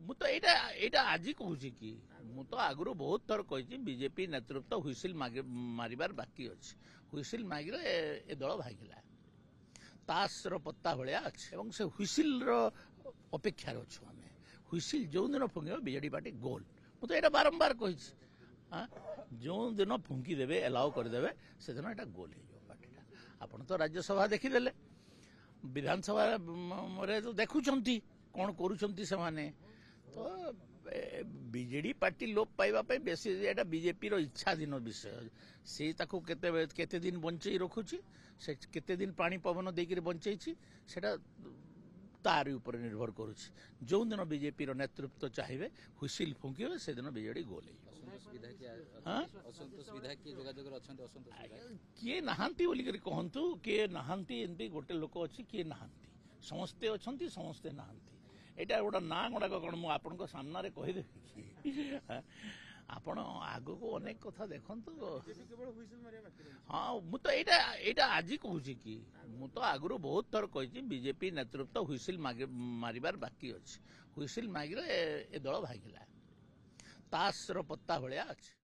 ମୁଁ ତ ଏଇଟା ଆଜି କହୁଛି କି ମୁଁ ତ ଆଗରୁ ବହୁତ ଥର କହିଛି ବିଜେପି ନେତୃତ୍ୱ ହୁଇସିଲ ମାରିବାର ବାକି ଅଛି। ହୁଇସିଲ ମାଗିଲେ ଏ ଦଳ ଭାଗିଲା। ତାସର ପତ୍ତା ଭଳିଆ ଅଛି ଏବଂ ସେ ହୁଇସିଲର ଅପେକ୍ଷାରେ ଅଛୁ ଆମେ। ହୁଇସିଲ ଯେଉଁଦିନ ଫୁଙ୍କିବ ବିଜେଡି ପାର୍ଟି ଗୋଲ। ମୁଁ ତ ଏଇଟା ବାରମ୍ବାର କହିଛି। ଯେଉଁଦିନ ଫୁଙ୍କିଦେବେ ଏଲାଉ କରିଦେବେ ସେଦିନ ଏଇଟା ଗୋଲ ହେଇଯିବ ପାର୍ଟିଟା। ଆପଣ ତ ରାଜ୍ୟସଭା ଦେଖିଦେଲେ, ବିଧାନସଭାରେ ତ ଦେଖୁଛନ୍ତି କ'ଣ କରୁଛନ୍ତି ସେମାନେ। ତ ବିଜେଡି ପାର୍ଟି ଲୋପ ପାଇବା ପାଇଁ ବେଶୀ ଏଇଟା ବିଜେପିର ଇଚ୍ଛାଧୀନ ବିଷୟ। ସେ ତାକୁ କେତେ ଦିନ ବଞ୍ଚେଇ ରଖୁଛି, ସେ କେତେ ଦିନ ପାଣି ପବନ ଦେଇକରି ବଞ୍ଚେଇଛି, ସେଟା ତାରି ଉପରେ ନିର୍ଭର କରୁଛି। ଯେଉଁଦିନ ବିଜେପିର ନେତୃତ୍ୱ ଚାହିଁବେ ହୁଇସିଲ ଫୁଙ୍କିବେ ସେଦିନ ବିଜେଡି ଗୋଲ ହେଇଯିବ। କିଏ ନାହାନ୍ତି ବୋଲିକରି କହନ୍ତୁ, କିଏ ନାହାନ୍ତି ଏମିତି ଗୋଟେ ଲୋକ ଅଛି, କିଏ ନାହାନ୍ତି। ସମସ୍ତେ ଅଛନ୍ତି, ସମସ୍ତେ ନାହାନ୍ତି। ଏଇଟା ଗୋଟେ ନାଁ ଗୁଡ଼ାକ କ'ଣ ମୁଁ ଆପଣଙ୍କ ସାମ୍ନାରେ କହିଦେବି କି? ଆପଣ ଆଗକୁ ଅନେକ କଥା ଦେଖନ୍ତୁ। ହଁ, ମୁଁ ତ ଏଇଟା ଆଜି କହୁଛି କି ମୁଁ ତ ଆଗରୁ ବହୁତ ଥର କହିଛି ବିଜେପି ନେତୃତ୍ୱ ହୁଇସିଲ ମାରିବାର ବାକି ଅଛି। ହୁଇସିଲ ମାଗିଲେ ଏ ଦଳ ଭାଗିଲା। ତାସର ପତ୍ତା ଭଳିଆ ଅଛି।